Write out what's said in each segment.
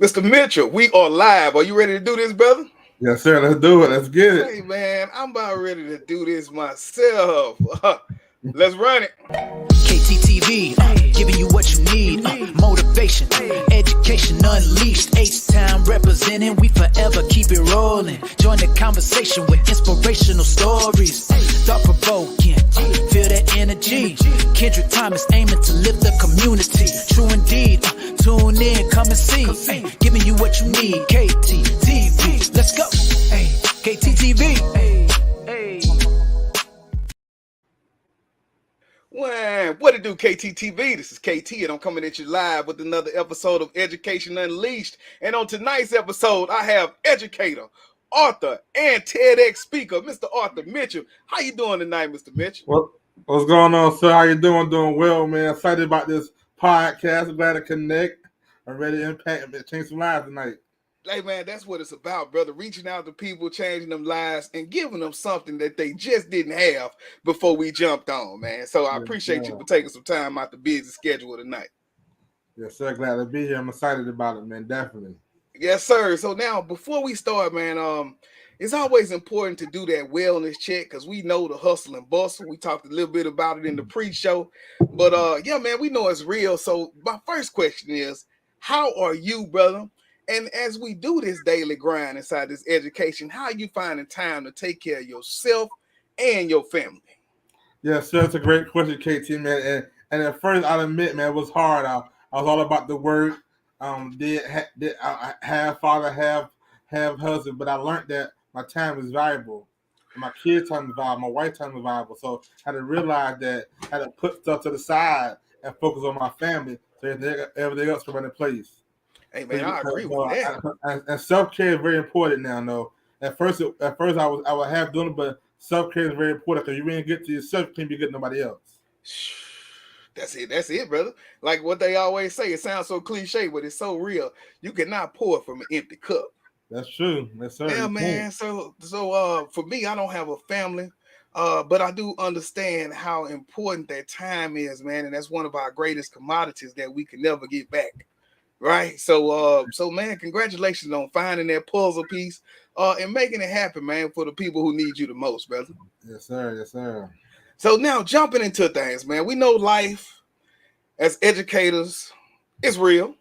Mr. Mitchell, we are live. Are you ready to do this, brother? Yes, sir. Let's do it. Let's get it. Hey, man, I'm about ready to do this myself. Let's run it. KTTV, giving you what you need. Motivation, education unleashed. H-Time representing, we forever keep it rolling. Join the conversation with inspirational stories. Thought provoking, feel that energy. Kendrick Thomas aiming to lift the community. True indeed, tune in, come and see. Giving you what you need. KTTV, let's go. KTTV. Man, what it do, KTTV? This is KT, and I'm coming at you live with another episode of Education Unleashed. And on tonight's episode, I have educator, author, and TEDx speaker, Mr. Arthur Mitchell. How you doing tonight, Mr. Mitchell? What's going on, sir? How you doing? Doing well, man. Excited about this podcast. I'm glad to connect. I'm ready to impact and change some lives tonight. Hey, man, that's what it's about, brother. Reaching out to people, changing them lives, and giving them something that they just didn't have before we jumped on, man. So I appreciate you for taking some time out the busy schedule tonight. Yes, sir. Glad to be here. I'm excited about it, man. Definitely. Yes, sir. So now, before we start, man, it's always important to do that wellness check because we know the hustle and bustle. We talked a little bit about it in the pre-show. But, yeah, man, we know it's real. So my first question is, how are you, brother? And as we do this daily grind inside this education, how are you finding time to take care of yourself and your family? Yes, sir. That's a great question, KT, man. And at first, I'll admit, man, it was hard. I was all about the work. Did have father, have husband, but I learned that my time is valuable. My kids' time is valuable. My wife's time is valuable. So I had to realize that I had to put stuff to the side and focus on my family so everything else can run in place. Hey, man, I agree with that. And self-care is very important now. No, at first I would have done it, but self-care is very important because you really get to yourself, you can't be good to nobody else. That's it, brother. Like what they always say, it sounds so cliche, but it's so real. You cannot pour from an empty cup. That's true. That's sir. Yeah, man. So for me, I don't have a family, but I do understand how important that time is, man, and that's one of our greatest commodities that we can never get back. Right. So man, congratulations on finding that puzzle piece and making it happen, man, for the people who need you the most, brother. Yes, sir. Yes, sir. So now jumping into things, man, we know life as educators is real.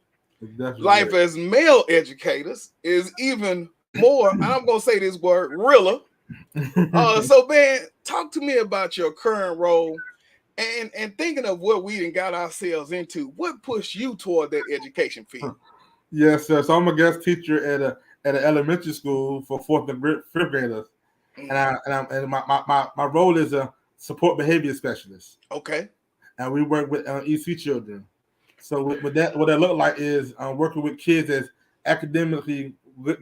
Life as male educators is even more, and I'm going to say this word, realer. So, man, talk to me about your current role. And thinking of what we done got ourselves into, what pushed you toward that education field? Yes, sir. So I'm a guest teacher at an elementary school for fourth and fifth graders, and my role is a support behavior specialist. Okay. And we work with EC children. So with that, what that look like is working with kids that's academically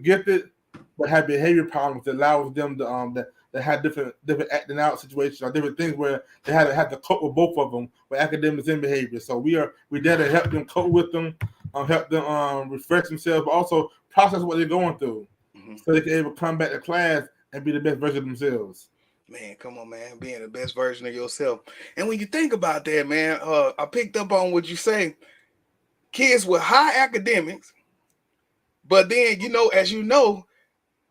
gifted but have behavior problems that allows them to that had different acting out situations or different things where they had to cope with both of them with academics and behavior. So we're there to help them cope with them, help them refresh themselves, but also process what they're going through, so they can able to come back to class and be the best version of themselves. Man, come on, man, being the best version of yourself. And when you think about that, man, I picked up on what you say. Kids with high academics, but then as you know.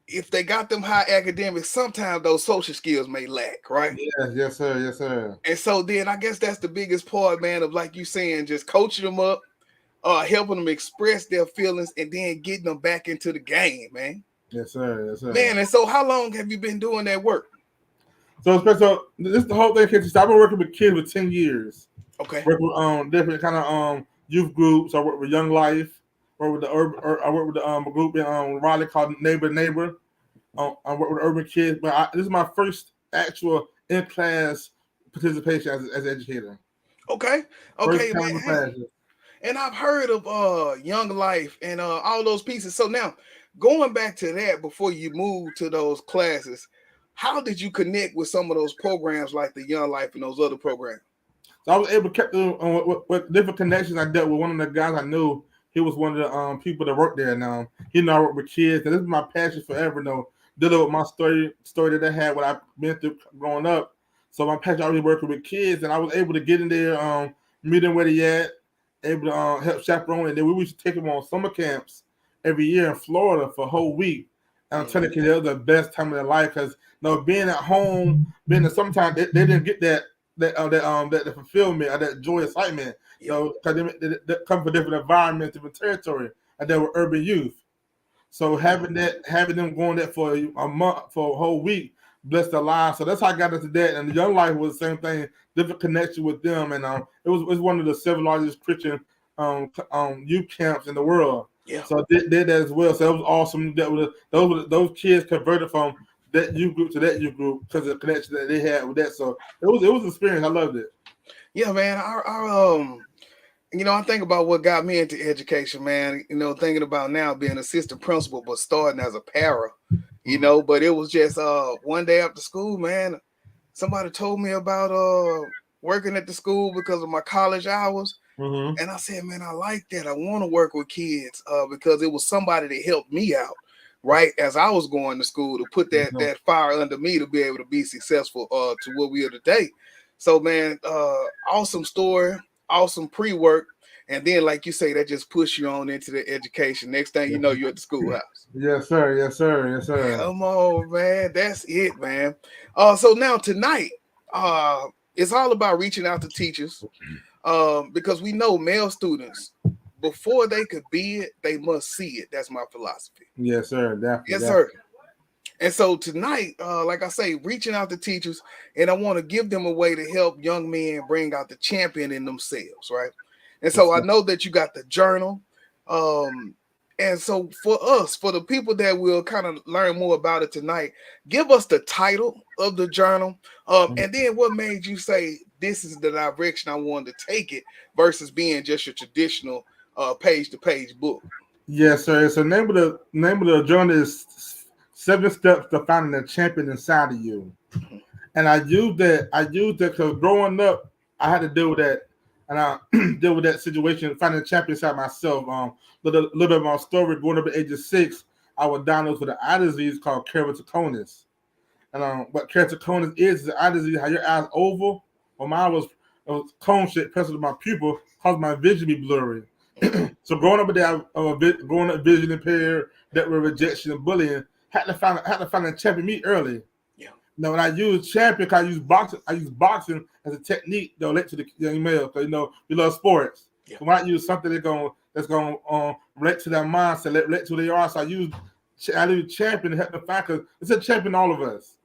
If they got them high academics, sometimes those social skills may lack, right? Yes, sir. Yes, sir. And so then I guess that's the biggest part, man, of like you saying, just coaching them up, helping them express their feelings, and then getting them back into the game, man. Yes, sir. Yes, sir. Man, and so how long have you been doing that work? So this is the whole thing. I've been working with kids for 10 years. Okay. Working with different kind of youth groups. I work with Young Life. I work with the group in Raleigh called Neighbor. I work with urban kids, but this is my first actual in-class participation as an educator. Okay, man. And I've heard of Young Life and all those pieces. So now, going back to that before you move to those classes, how did you connect with some of those programs like the Young Life and those other programs? So I was able to keep with different connections. I dealt with one of the guys I knew. He was one of the people that worked there. Now he I work with kids, and this is my passion forever. Dealing with my story that I had, what I've been through growing up. So my passion already working with kids, and I was able to get in there, meet them where they at, able to help chaperone, and then we used to take them on summer camps every year in Florida for a whole week. And I'm telling you, it was the best time of their life because being at home, being in sometimes they didn't get that fulfillment or that joy, excitement. Because they come from different environments, different territory, and they were urban youth. So having them going there for a month, for a whole week, blessed their lives. So that's how I got into that. And the Young Life was the same thing, different connection with them. And it was one of the 7 largest Christian youth camps in the world. Yeah. So I did that as well. So it was awesome. Those kids converted from that youth group to that youth group because of the connection that they had with that. So it was an experience. I loved it. Yeah, man. I think about what got me into education, man. Thinking about now being assistant principal, but starting as a para. But it was just one day after school, man. Somebody told me about working at the school because of my college hours. Mm-hmm. And I said, man, I like that. I want to work with kids because it was somebody that helped me out, right? As I was going to school to put that fire under me to be able to be successful to what we are today. So, man, awesome story, awesome pre-work. And then, like you say, that just push you on into the education. Next thing you know, you're at the schoolhouse. Yes, sir. Yes, sir. Yes, sir. Come on, man. That's it, man. So now tonight, it's all about reaching out to teachers. Because we know male students, before they could be it, they must see it. That's my philosophy. Yes, sir. Definitely. Yes, sir. And so tonight, like I say, reaching out to teachers, and I want to give them a way to help young men bring out the champion in themselves, right? And so I know that you got the journal. And so for us, for the people that will kind of learn more about it tonight, give us the title of the journal. And then what made you say this is the direction I wanted to take it versus being just your traditional page-to-page book? Yes, sir. So name of the journal is 7 Steps to Finding a Champion Inside of You. And I used that because growing up, I had to deal with that. And I deal with that situation, finding a champion inside myself. Little bit of my story. Growing up at age of 6, I was diagnosed with an eye disease called keratoconus. And what keratoconus is an eye disease, how your eyes oval. Well, mine was cone shaped, pressed to my pupil, caused my vision to be blurry. So growing up with that, growing up vision impaired, that with rejection and bullying, had to find a champion me early. Now, when I use champion, I use boxing as a technique that relate to the young male, because we love sports. So when I use something that's going relate to their mindset, relate to who they are, so I use champion to help them find, because it's a champion all of us.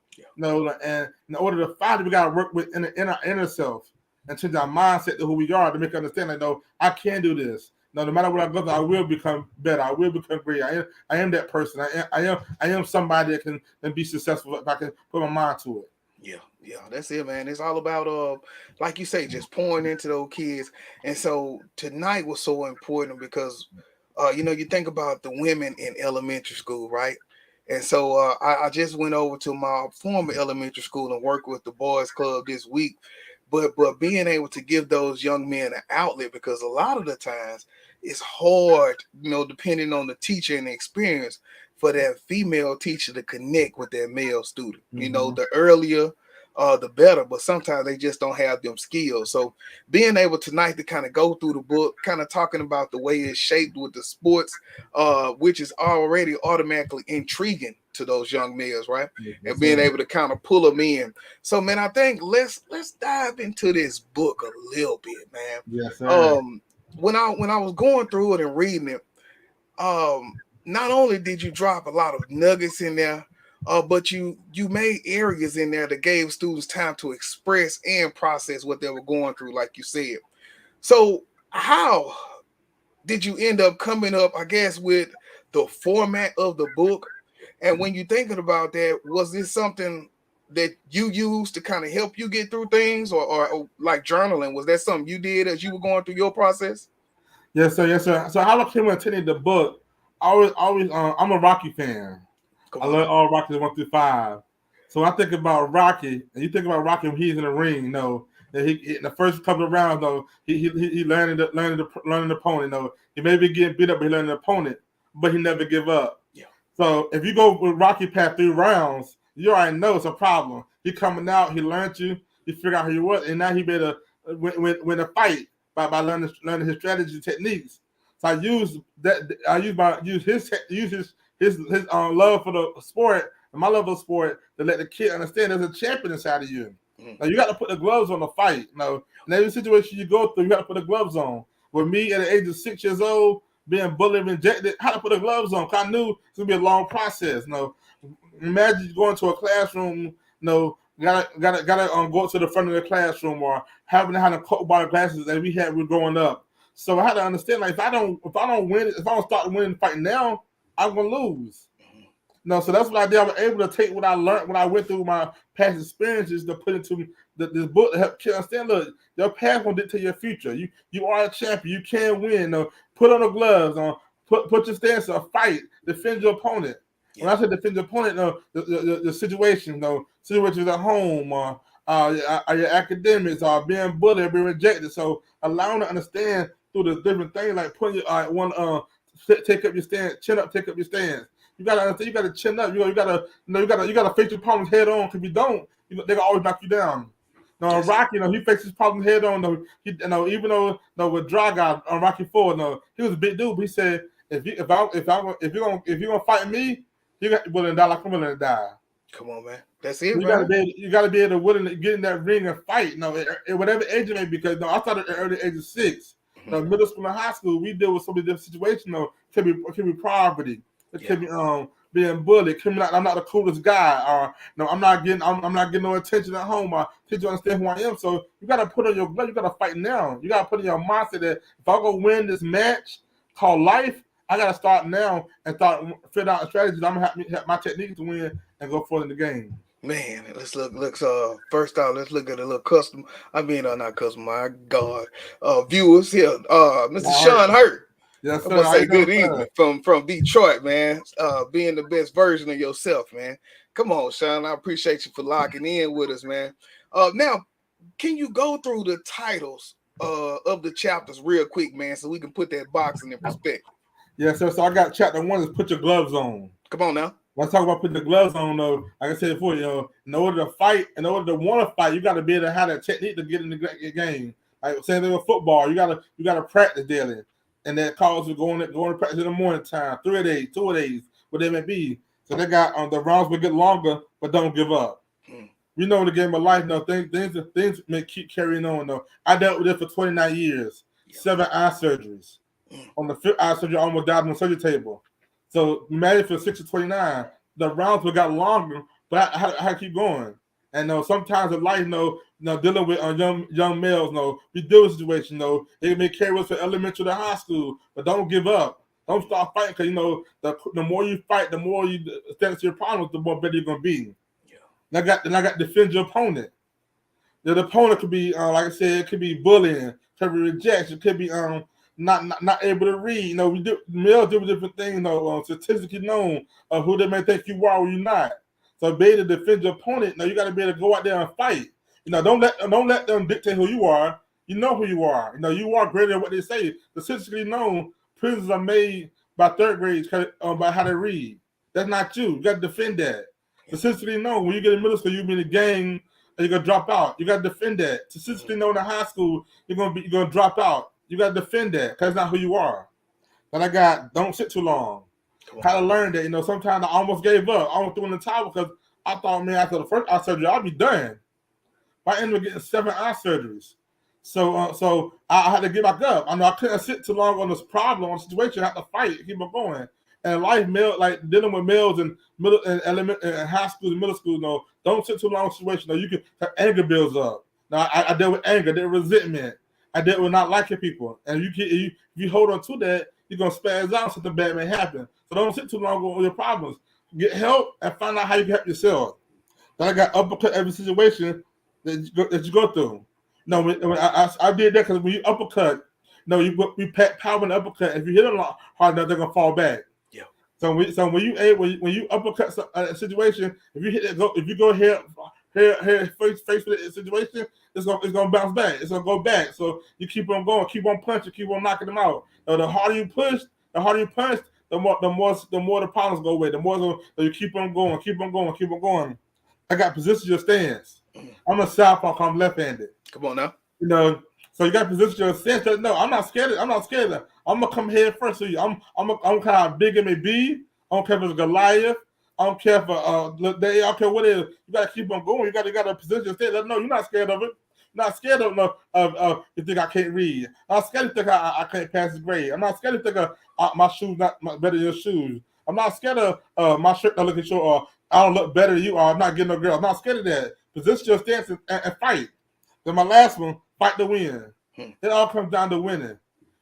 And in order to find it, we got to work with in our inner self and change our mindset to who we are to make understand. I can do this. No matter what I go through, I will become better. I will become great. I am that person. I am somebody that can be successful if I can put my mind to it. Yeah, that's it, man. It's all about like you say, just pouring into those kids. And so tonight was so important because you think about the women in elementary school, right? And so I just went over to my former elementary school and worked with the boys club this week. But being able to give those young men an outlet, because a lot of the times it's hard, depending on the teacher and the experience, for that female teacher to connect with that male student. The earlier, the better, but sometimes they just don't have them skills. So being able tonight to kind of go through the book, kind of talking about the way it's shaped with the sports, which is already automatically intriguing to those young males, right? And being able to kind of pull them in. So, man, I think let's dive into this book a little bit, man. Yes, sir. When I was going through it and reading it, not only did you drop a lot of nuggets in there, but you made areas in there that gave students time to express and process what they were going through, like you said. So how did you end up coming up, I guess, with the format of the book? And when you're thinking about that, was this something that you used to kind of help you get through things, or like journaling? Was that something you did as you were going through your process? Yes, sir. Yes, sir. So how I came to attending the book, I'm a Rocky fan. I love all Rockies 1 through 5. So when I think about Rocky, and you think about Rocky when he's in the ring, that he in the first couple of rounds, he learning the opponent. He may be getting beat up, but he learning the opponent, but he never give up. So if you go with Rocky past 3 rounds, you already know it's a problem. He coming out, he learned you, he figured out who you was, and now he better win a fight by learning his strategy techniques. So I use that. I use his love for the sport and my love of sport to let the kid understand there's a champion inside of you. Now you got to put the gloves on to fight. In every situation you go through, you got to put the gloves on. With me at the age of 6 years old, being bullied and rejected, how to put the gloves on? Cause I knew it's gonna be a long process. Imagine going to a classroom. Gotta go to the front of the classroom, or having to have the coat by the glasses that we had when growing up. So I had to understand, like, if I don't win, if I don't start winning the fight now, I'm gonna lose. So that's what I did. I was able to take what I learned, what I went through, my past experiences, to put into this book to help kids understand. Look, your past will dictate your future. You are a champion. You can win. Put on the gloves. Put your stance on, fight, defend your opponent. When I say defend your opponent, the situation, situations at home, your academics, being bullied, being rejected. So allowing to understand through the different things, like putting your take up your stance, chin up, take up your stance. You gotta understand. You gotta chin up. You gotta face your problems head on. If you don't, they can always knock you down. Rocky, he faced his problems head on. Even though with Dragon on Rocky 4, he was a big dude. But he said, if you're gonna fight me, you got to be willing to die like I'm willing to die. Come on, man. That's it, you gotta be able to willing to get in that ring and fight. At whatever age it may be. Because I started at the early age of 6. Middle school and high school, we deal with so many different situations. It could be poverty. It could be being bullied. I'm not the coolest guy, or I'm not getting no attention at home. Or teach you understand who I am. So you gotta put on your blood. You gotta fight now. You gotta put in your mindset that if I'm gonna win this match called life, I gotta start now and start figure out strategies. I'm gonna have my technique to win and go forward in the game. Man, let's look. First off, let's look at a little custom. Not custom. My God, viewers here. Mr. Sean Hurt. Yes, I'm gonna say good evening from Detroit, man. Being the best version of yourself, man. Come on, Sean. I appreciate you for locking in with us, man. Now, can you go through the titles of the chapters real quick, man, so we can put that boxing in perspective? Yeah, so I got chapter 1 is put your gloves on. Come on now. Let's talk about putting the gloves on, though. Like I said before, in order to fight, in order to want to fight, you got to be able to have that technique to get in the game. Like say with football, you gotta practice daily, and that calls for going to practice in the morning time, 3 days, 2 days, whatever it may be. So they got the rounds will get longer, but don't give up. We know in the game of life, things may keep carrying on. Though I dealt with it for 29 years, 7 eye surgeries. On the 5th eye surgery, I almost died on the surgery table. So imagine for 6 to 29, the rounds would got longer, but I had to keep going. And sometimes in life, dealing with young males, we deal with situations, they may carry us from elementary to high school, but don't give up. Don't start fighting, because the more you fight, the more you stand to your problems, the more better you're gonna be. Yeah. And I got to defend your opponent. The opponent could be, like I said, it could be bullying, could be rejection, it could be not able to read. Males do different things, statistically known of who they may think you are or you're not. So be able to defend your opponent, you got to be able to go out there and fight. Don't let them dictate who you are. You know who you are. You are greater than what they say. Statistically known, prisons are made by 3rd grades by how they read. That's not you. You got to defend that. Statistically known, when you get in middle school, you be in a gang and you're gonna drop out. You got to defend that. Statistically known, in high school, you're gonna drop out. You got to defend that, because that's not who you are. Then don't sit too long. Kind of learned that, sometimes I almost gave up. I almost threw in the towel because I thought, man, after the first eye surgery, I'll be done. But I ended up getting 7 eye surgeries. So I had to get back up. I know I couldn't sit too long on this problem, on the situation. I had to fight, keep on going. And life, like dealing with males in middle and high school and middle school, don't sit too long on the situation. You can have anger builds up. Now I dealt with anger, I dealt with resentment. I dealt with not liking people. And if you hold on to that, you're going to spaz out, something bad may happen. So don't sit too long on your problems. Get help and find out how you can help yourself. Then I got uppercut every situation that you go through. When I did that, because when you uppercut, you pack power in the uppercut. If you hit them hard enough, they're going to fall back. Yeah. So when you uppercut a situation, if you hit it, if you go here face with the situation, it's gonna bounce back. It's gonna go back. So you keep on going, keep on punching, keep on knocking them out. The harder you push, the harder you punch, the more the problems go away. The more you keep on going, keep on going, keep on going. I got position your stance. I'm a southpaw, I'm left-handed. Come on now. So you got to position your stance. No, I'm not scared. I'm not scared. I'm gonna come head first to you. I'm kind of big it may be. I don't care if it's Goliath. I don't care for I don't care what it is. You gotta keep on going. You gotta position yourself. No, you're not scared of it. Not scared of you think I can't read. I'm not scared to think I can't pass the grade. I'm not scared to think my shoes not better than your shoes. I'm not scared of my shirt not looking short, or I don't look better than you, or I'm not getting no girl. I'm not scared of that. Position your stance and fight. Then my last one, fight to win. It all comes down to winning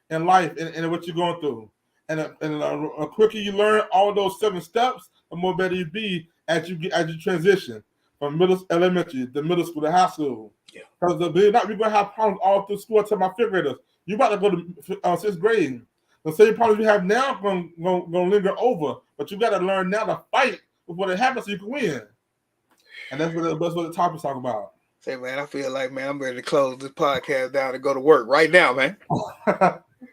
in life and what you're going through. And the quicker you learn all those 7 steps, the more better you be as you transition from elementary to middle school to high school. Because we're going to have problems all through school until my 5th graders. You about to go to 6th grade. The same problems we have now going to linger over. But you got to learn now to fight before it happens so you can win. And that's what the topic's talking about. Say, man, I feel like, man, I'm ready to close this podcast down and go to work right now, man.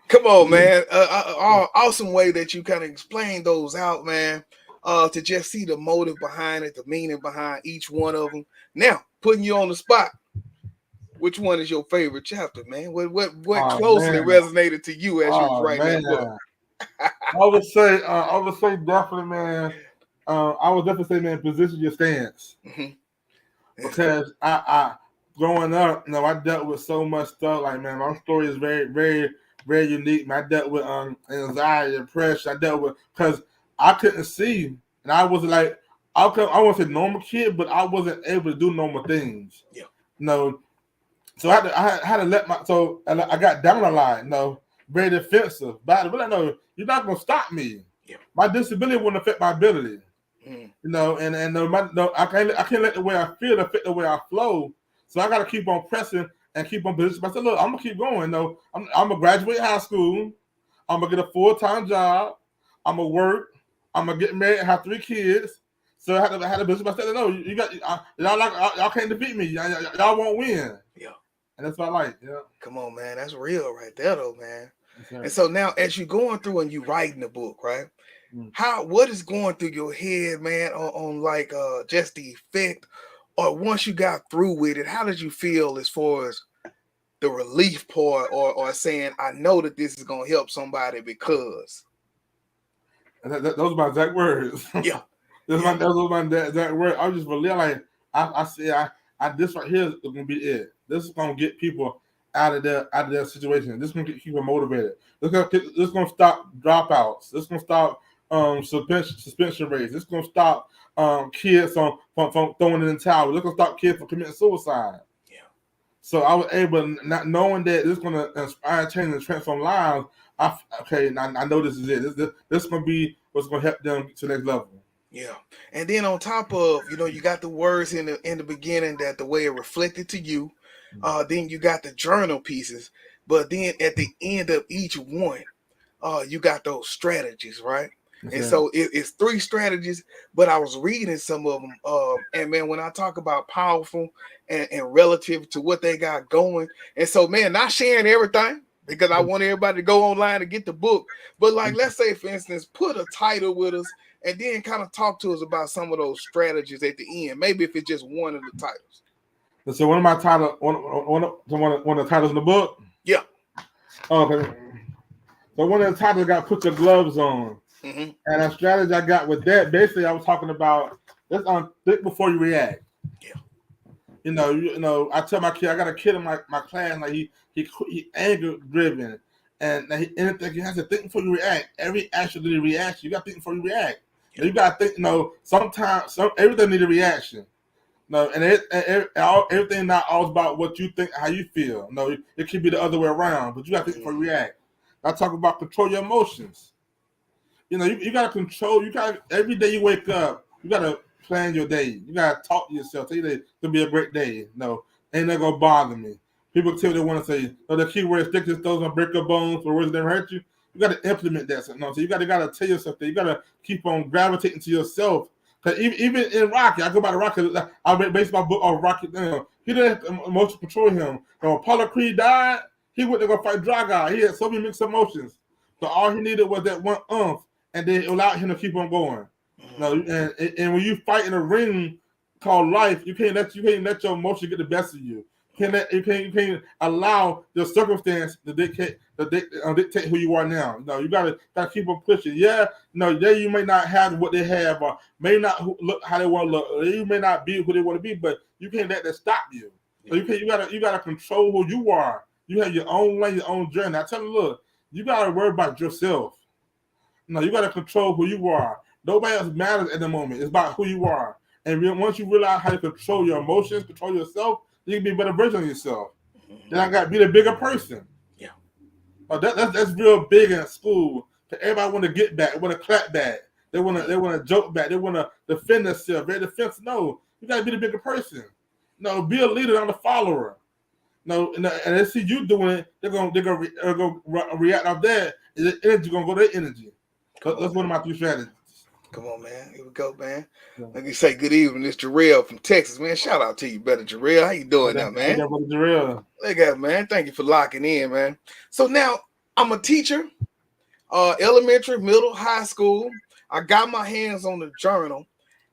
Come on, man. Awesome way that you kind of explain those out, man. To just see the motive behind it, the meaning behind each one of them. Now, putting you on the spot, which one is your favorite chapter, man? What closely resonated to you as you was writing that book? I would say definitely, man. I would definitely say, man, position your stance. Mm-hmm. Because I growing up, I dealt with so much stuff. Like, man, my story is very, very, very unique. Man, I dealt with anxiety, depression. I dealt with because I couldn't see, and I was like, I wasn't a normal kid, but I wasn't able to do normal things. Yeah. So I had to let I got down a lot. Very defensive. But you're not gonna stop me. Yeah. My disability wouldn't affect my ability. I can't let the way I feel affect the way I flow. So I got to keep on pressing and keep on positioning myself. Look, I'm gonna keep going. I'm gonna graduate high school. I'm gonna get a full-time job. I'm gonna work. I'm gonna get married and have 3 kids. So I had to position myself. No, y'all can't defeat me. Y'all won't win. Yeah, and that's what I like. Yeah. Come on, man. That's real right there, though, man. Okay. And so now, as you're going through and you writing the book, right? What is going through your head, man, on like just the effect, or once you got through with it, how did you feel as far as the relief part, or saying, I know that this is gonna help somebody because those are my exact words. Yeah. those are my exact words. I just believe like I say this right here is gonna be it. This is gonna get people out of their situation. This is gonna get people motivated. This is gonna stop dropouts. This is gonna stop suspension rates. It's gonna stop kids from throwing in the towel. It's gonna stop kids from committing suicide. Yeah. So I was able, not knowing that this is gonna inspire, change, and transform lives. I know this is it. This is gonna be what's gonna help them to the next level. Yeah, and then on top of you got the words in the beginning that the way it reflected to you. Then you got the journal pieces, but then at the end of each one, you got those strategies, right? And so it's 3 strategies, but I was reading some of them. And man, when I talk about powerful and relative to what they got going, and so man, not sharing everything because I want everybody to go online and get the book. But like, let's say for instance, put a title with us, and then kind of talk to us about some of those strategies at the end. Maybe if it's just one of the titles. So one of my titles, one of the titles in the book. Yeah. Okay. So one of the titles got "Put Your Gloves On." Mm-hmm. And a strategy I got with that, basically, I was talking about think before you react. Yeah. I tell my kid, I got a kid in my class, like he anger driven, and anything he has to think before you react. Every action that he reacts, you got to think before you react. Yeah. You got to think. Sometimes everything needs a reaction. Everything not all about what you think, how you feel. It could be the other way around, but you got to think before you react. I talk about control your emotions. You got to control. You got every day you wake up, you got to plan your day. You got to talk to yourself. Tell you that it's gonna be a great day. Ain't that gonna bother me? People tell you they want to say, the key word stick to stones and break your bones, or words that hurt you. You got to implement that. So you got to tell yourself that. You got to keep on gravitating to yourself. Because even in Rocky, I go by the Rocky. I based my book on Rocky. He didn't have emotional control him. When Apollo Creed died, he went to go fight Dragon. He had so many mixed emotions. So all he needed was that one oomph. And then it allowed him to keep on going. And when you fight in a ring called life, you can't let your emotion get the best of you. You can't allow the circumstance to dictate who you are now. No, you gotta keep on pushing. Yeah, no, you may not have what they have, or may not look how they want to look, or you may not be who they want to be, but you can't let that stop you. So you gotta control who you are. You have your own lane, your own journey. I tell you, look, you gotta worry about yourself. No, you gotta control who you are. Nobody else matters at the moment. It's about who you are. And once you realize how to control your emotions, control yourself, you can be a better version of yourself. Then I got to be the bigger person. Yeah. That's real big in school. Everybody want to get back, want to clap back. They want to joke back. They want to defend themselves. Very defensive. No, you got to be the bigger person. No, be a leader, not a follower. No, and they see you doing it, they're gonna react off that. The energy gonna go to their energy. That's one of my 3 strategies. Come on, man. Here we go, man. Let me say good evening. It's Jarrell from Texas, man. Shout out to you, brother Jarrell. How you doing now, man? Look at man. Thank you for locking in, man. So now I'm a teacher, elementary, middle, high school. I got my hands on the journal.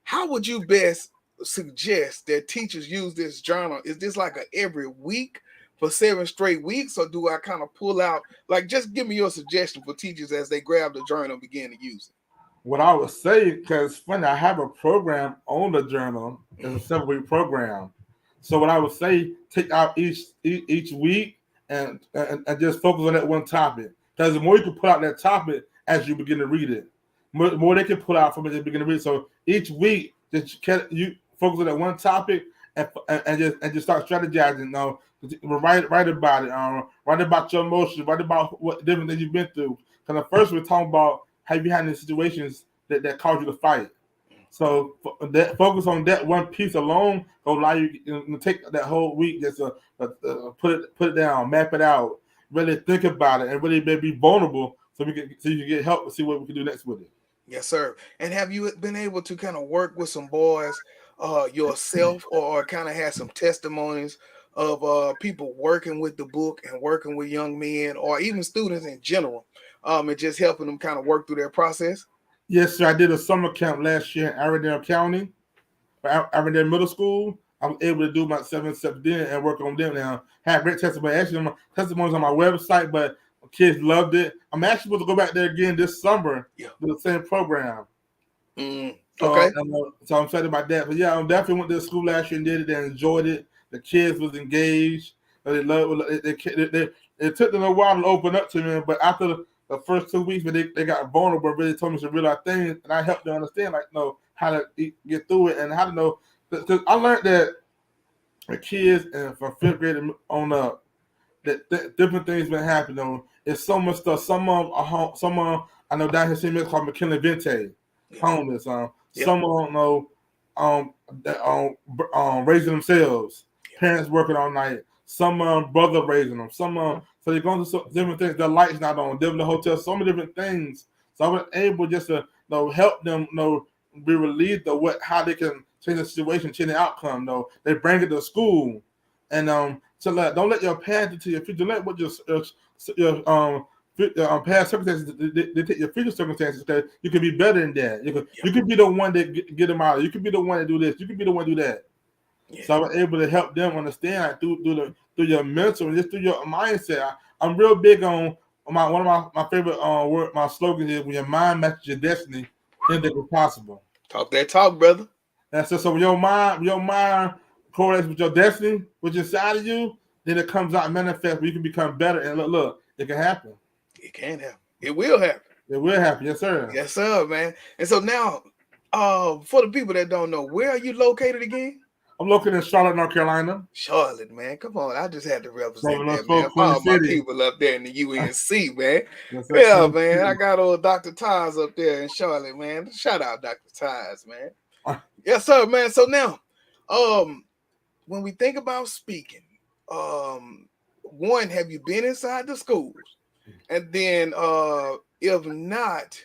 How would you best suggest that teachers use this journal? Is this like a every week for 7 straight weeks, or do I kind of pull out? Like, just give me your suggestion for teachers as they grab the journal and begin to use it. What I would say, because it's funny, I have a program on the journal. It's a 7-week program. So what I would say, take out each week and just focus on that one topic. Because the more you can put out that topic as you begin to read it, more they can pull out from it as you begin to read it. So each week, you focus on that one topic and just start strategizing. Write about it. Write about your emotions. Write about what different things you've been through. Because first we're talking about have you had any situations that caused you to fight. So focus on that one piece alone will allow you to take that whole week just to put it down, map it out, really think about it, and really be vulnerable so you can get help and see what we can do next with it. Yes, sir. And have you been able to kind of work with some boys yourself, or kind of had some testimonies of people working with the book and working with young men or even students in general, and just helping them kind of work through their process? Yes, sir. I did a summer camp last year in Avondale County, Avondale Middle School. I was able to do my 7 steps then and work on them now. Had great testimony. Actually, my testimonies on my website, but kids loved it. I'm actually supposed to go back there again this summer to the same program. Okay. So I'm excited about that. But yeah, I definitely went to school last year and did it and enjoyed it. The kids was engaged. They loved it. It took them a while to open up to me, but after the first 2 weeks, but they got vulnerable, really told me some real life things, and I helped them understand, how to get through it and how to know. Because I learned that the kids and from 5th grade on up, that different things been happening. It's so much stuff. Some of them are home. Some of them, I know down here, see me called McKinley Vente, homeless. Some of them raising themselves, parents working all night. Some brother raising them. Some so they're going through different things. Their lights not on. They're in the hotel. So many different things. So I was able just to help them be relieved of how they can change the situation, change the outcome. They bring it to school, and so don't let your past into your future. Let what your past circumstances dictate your future circumstances. Because you can be better than that. You can be the one that get them out. You can be the one that do this. You can be the one that do that. Yeah. So I was able to help them understand through your mental and just through your mindset. I'm real big on one of my favorite my slogans is when your mind matches your destiny, anything is possible. Talk that talk, brother. That's so when your mind correlates with your destiny, which is inside of you, then it comes out and manifests where you can become better. And look, it can happen. It can happen. It will happen. It will happen, yes, sir. Yes, sir, man. And so now, for the people that don't know, where are you located again? I'm located in Charlotte, North Carolina. Charlotte, man. Come on. I just had to represent that, man. All my people up there in the UNC, man. Yeah, man. I got old Dr. Ktteev up there in Charlotte, man. Shout out Dr. Ktteev, man. Yes, sir, man. So now, when we think about speaking, one, have you been inside the schools? And then, if not,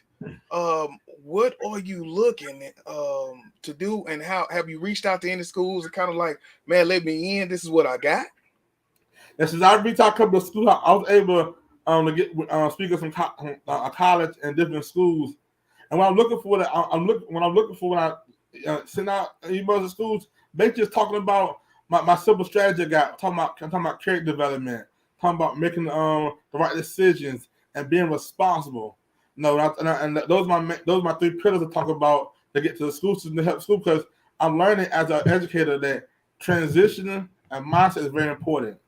what are you looking to do, and how have you reached out to any schools and kind of like, man, let me in, this is what I got? And since I reached out a couple of schools, I was able to get speakers from college and different schools. And when I'm looking for when I send out emails to schools, they just talking about my simple strategy I got talking about character development, talking about making the right decisions and being responsible. No, and those are my 3 pillars to talk about to get to the school system to help school, because I'm learning as an educator that transitioning and mindset is very important.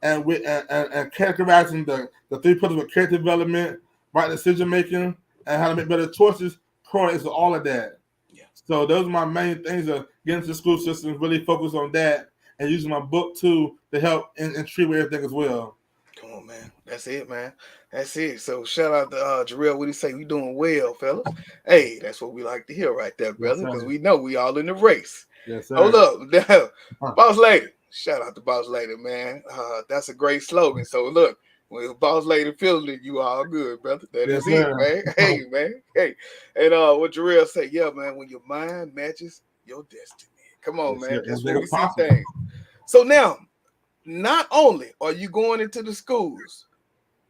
And with and categorizing the 3 pillars with character development, right decision making, and how to make better choices correlates to all of that. Yeah. So those are my main things of getting to the school system, really focus on that, and using my book too to help and treat with everything as well. Come on, man. That's it, man. That's it. So shout out to Jarrell. What do you say? We doing well, fellas. Hey, that's what we like to hear right there, Yes, brother, because sir. we know we all in the race. Yes, Hold sir. up. Huh. Boss Lady. Shout out to Boss Lady, man. That's a great slogan. So look, when Boss Lady feeling it, you all good, brother. That Yes, is it, sir. man. Hey, man. Hey. And what Jarrell say, yeah, man, when your mind matches your destiny. Come on, Yes, man. sir. That's Yes, what sir. we see Possible. things. So now, not only are you going into the schools,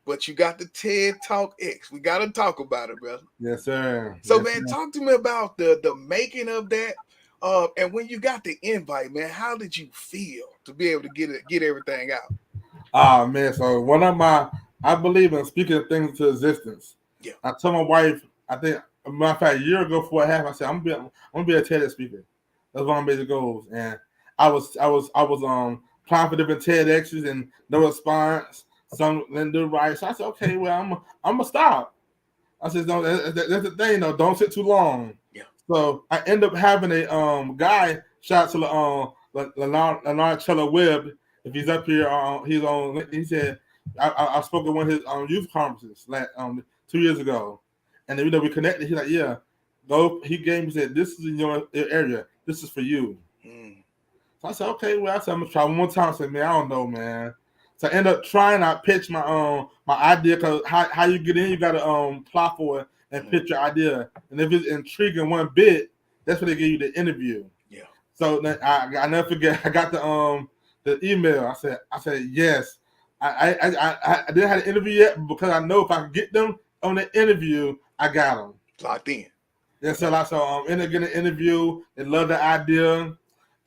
but you got the TED Talk X. We got to talk about it, brother. Yes, sir. So, Yes, man, sir. talk to me about the making of that. And when you got the invite, man, how did you feel to be able to get everything out? Man. So I believe in speaking things into existence. Yeah. I told my wife, I think, a matter of fact, a year ago before it happened, I said, I'm gonna be a TEDx speaker. That's one of my major goals. And I was applying for different TEDx's and no response. Some didn't do right. So I said, okay, well, I'm gonna stop. I said, no, that's the thing, though. Don't sit too long. Yeah. So I end up having a guy, shout out to Leonard Chella Webb. If he's up here, he's on. He said I spoke at one of his youth conferences 2 years ago, and then, we connected. He's like, yeah, go. He gave me, said, this is in your area. This is for you. So I said, okay, well, I said, I'm gonna try one more time. I said, man, I don't know, man. So I end up trying. I pitch my idea, because how you get in, you gotta apply for it and pitch your idea. And if it's intriguing one bit, that's when they give you the interview. Yeah. So then I never forget. I got the email. I said yes. I didn't have the interview yet, because I know if I can get them on the interview, I got them. Locked in. Yeah. So ended up getting an interview. They loved the idea.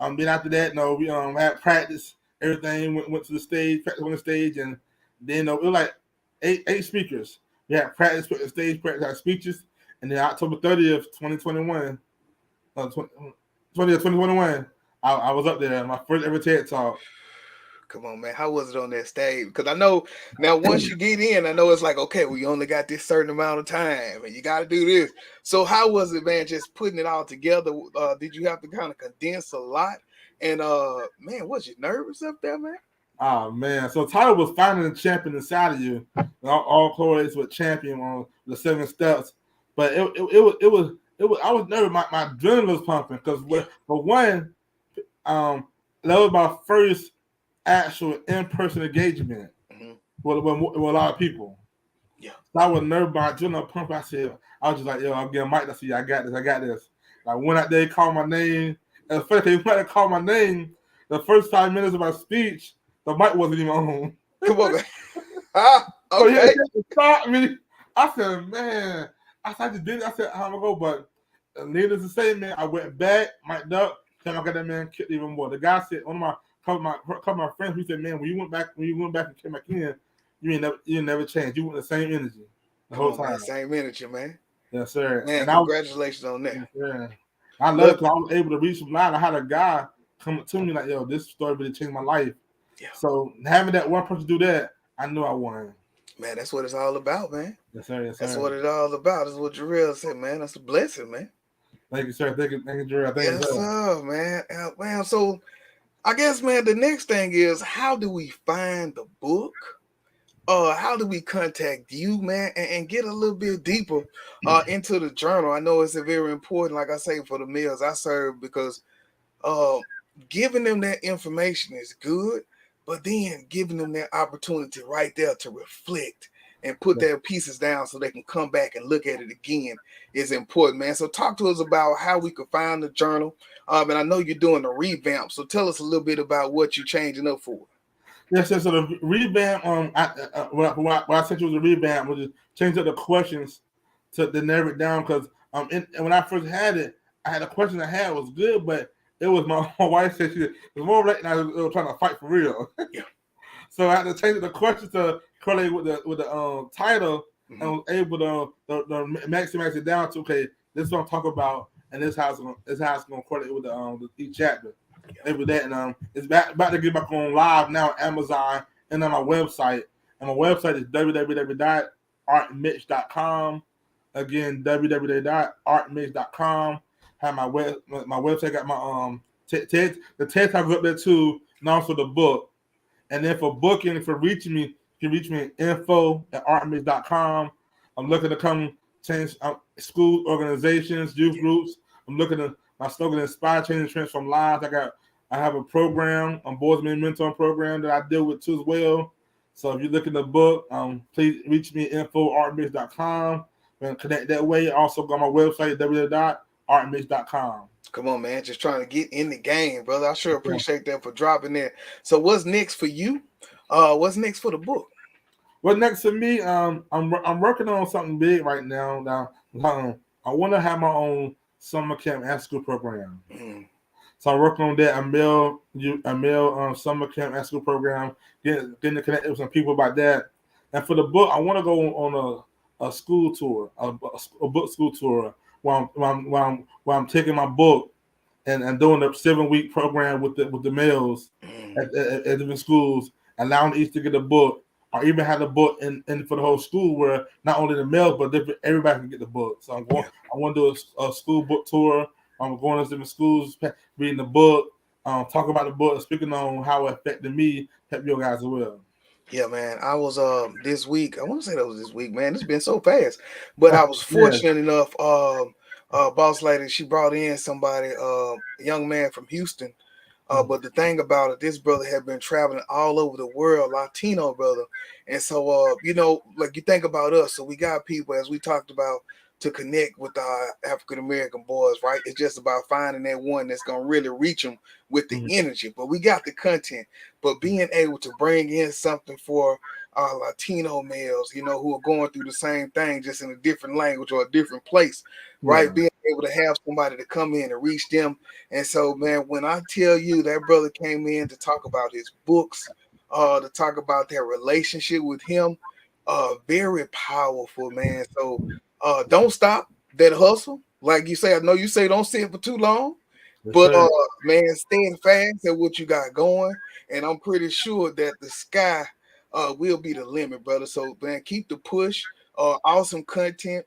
Then after that, we had practice. Everything went to the stage, practice on the stage, and then it was like eight speakers. We had practice, put the stage, practice our speeches, and then October 30th, 2021, 2021, I was up there, my first ever TED Talk. Come on, man. How was it on that stage? Because I know now once you get in, I know it's like, okay, we only got this certain amount of time and you got to do this. So how was it, man, just putting it all together? Did you have to kind of condense a lot? And, man, was you nervous up there, man? Oh, man. So title was Finding the Champion Inside of You. All correlates with champion on the 7 steps. But it was I was nervous. My adrenaline was pumping, because for one, that was my first actual in-person engagement with a lot of people. Yeah. So I was nervous, my adrenaline pumping. I was just like, yo, I'm getting mic'd. I said, I got this. I went out there, called my name. And first, they went to call my name. The first 5 minutes of my speech, the mic wasn't even on. Come on, man. Okay. So he caught me. I said, man. I just did it. I said, how am I go? But needless to say, man, I went back, mic'd up, and I got that man kicked even more. The guy said, one of my friends, he said, man, when you went back and came back in, you never changed. You went the same energy the whole time. Man, same energy, man. Yes, sir. Man, congratulations on that. Yes, sir. I love it, because I was able to reach some line. I had a guy come to me like, yo, this story really changed my life. Yeah. So having that one person do that, I knew I won. Man, that's what it's all about, man. Yes, sir. Yes, sir. That's what it's all about. That's what Jarrell said, man. That's a blessing, man. Thank you, sir. Thank you, Jarrell. Thank you, sir, man. Man, so I guess, man, the next thing is, how do we find the book? How do we contact you, man, and get a little bit deeper into the journal? I know it's a very important, like I say, for the males I serve, because giving them that information is good, but then giving them that opportunity right there to reflect and put their pieces down so they can come back and look at it again is important, man. So talk to us about how we could find the journal. And I know you're doing a revamp, so tell us a little bit about what you're changing up for. Yes, so the revamp, what I sent you was a revamp, was just change up the questions to narrow it down, because when I first had it, I had a question I had was good, but it was my wife said she was more like now they were trying to fight for real. Yeah. So I had to change the question to correlate with the title, Mm-hmm. and was able to maximize it down to, okay, this is what I'm talking about, and this how it's gonna correlate with the each chapter. Yeah. Able that, and it's about to get back on live now on Amazon and on my website. And my website is www.artmix.com. Again, www.artmix.com. Have my website got my the text I go up there too, and also the book. And then for booking, for reaching me, you can reach me at info@artmix.com. I'm looking to come change school organizations, youth groups. I'm looking at my slogan: inspire, change, and transform lives. I have a program, a boys men mentor program that I deal with too as well. So if you're looking to book, please reach me at info@artmix.com and connect that way. Also go on my website www.artmix.com. Come on, man. Just trying to get in the game, brother. I sure appreciate that for dropping that. So what's next for you? What's next for the book? Well, next for me, I'm working on something big right now. I want to have my own summer camp after school program. Mm. So I'm working on that. A male summer camp after school program. Getting to connect with some people about that. And for the book, I want to go on a school tour, a book school tour, while I'm taking my book and doing a 7-week program with the males at different schools, allowing each to get a book, or even have the book in for the whole school, where not only the males but everybody can get the book. So I want to do a school book tour. I'm going to different schools, reading the book, talking about the book, speaking on how it affected me, help you guys as well. Yeah, man. I was this week. I want to say that was this week, man. It's been so fast, but I was fortunate enough. Boss lady, she brought in somebody, a young man from Houston. But the thing about it, this brother had been traveling all over the world, Latino brother. And so, like you think about us, so we got people, as we talked about, to connect with our African-American boys, right? It's just about finding that one that's going to really reach them with the energy. But we got the content. But being able to bring in something for our Latino males, who are going through the same thing, just in a different language or a different place, right? Being able to have somebody to come in and reach them. And so, man, when I tell you that brother came in to talk about his books, to talk about their relationship with him, very powerful, man. So don't stop that hustle. Like you say, I know you say don't sit for too long, but man, stand fast at what you got going. And I'm pretty sure that the sky will be the limit, brother. So, man, keep the push. Awesome content.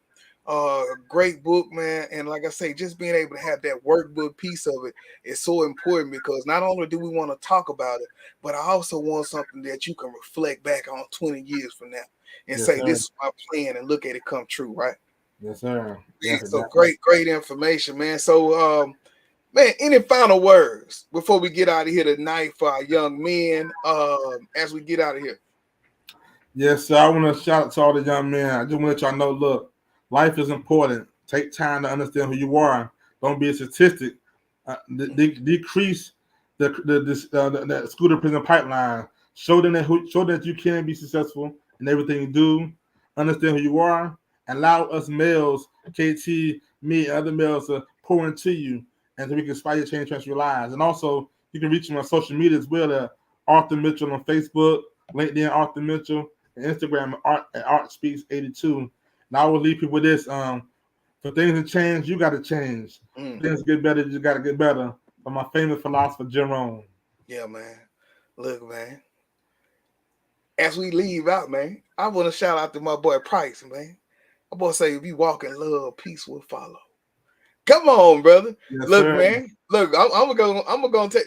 Great book, man. And like I say, just being able to have that workbook piece of it is so important, because not only do we want to talk about it, but I also want something that you can reflect back on 20 years from now and say, this is my plan, and look at it come true, right? Yes, sir. Yeah, so great information, man. So man, any final words before we get out of here tonight for our young men, as we get out of here? Yes, sir. I want to shout out to all the young men. I just want to let y'all know, look, life is important. Take time to understand who you are. Don't be a statistic. Decrease the school to prison pipeline. Show them that you can be successful in everything you do. Understand who you are. Allow us males, KT, me, and other males to pour into you, and so we can inspire you, change, transform your lives. And also, you can reach me on social media as well at Arthur Mitchell on Facebook, LinkedIn Arthur Mitchell, and Instagram at ArtSpeaks82. And I will leave people with this. For things to change, you got to change. Things get better, you got to get better. From my famous philosopher, Jerome. Yeah, man. Look, man. As we leave out, man, I want to shout out to my boy Price, man. My boy say, if you walk in love, peace will follow. Come on, brother. Yes, look, sir. Man. Look, I'm gonna take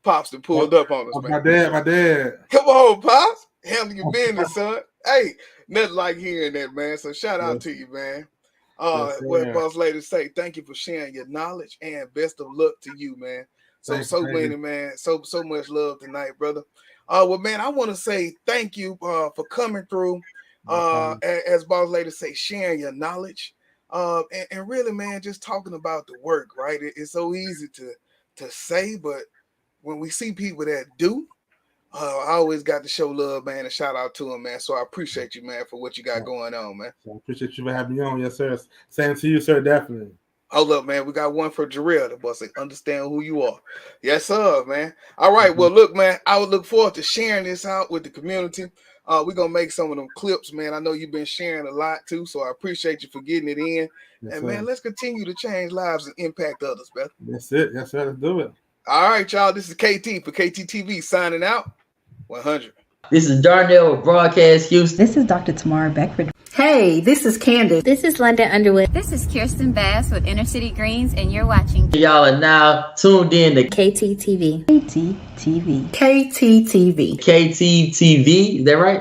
Pops that pulled up on us, man. My dad. Come on, Pops. Handle your business, son. Hey, nothing like hearing that, man. So shout out to you, man. What boss lady say, thank you for sharing your knowledge, and best of luck to you, man. So many, man. So much love tonight, brother. Well, man, I want to say thank you for coming through. As boss lady say, sharing your knowledge. And really, man, just talking about the work, right? It's so easy to say, but when we see people that do, I always got to show love, man, and shout out to them, man. So I appreciate you, man, for what you got going on, man. I appreciate you for having me on. Yes, sir. Same to you, sir, definitely. Hold up, man. We got one for Jarrell. The boy say, understand who you are. Yes, sir, man. All right. Well, look, man, I would look forward to sharing this out with the community. We're going to make some of them clips, man. I know you've been sharing a lot, too, so I appreciate you for getting it in. Yes, and, sir. man, let's continue to change lives and impact others, brother. That's it. Yes, sir. Let's do it. All right, y'all. This is KT for KTTV signing out. 100. This is Darnell with Broadcast Houston. This is Dr. Tamara Beckford. Hey, this is Candace. This is London Underwood. This is Kirsten Bass with Inner City Greens, and you're watching. Y'all are now tuned in to KTTV. KTTV. KTTV. KTTV. Is that right?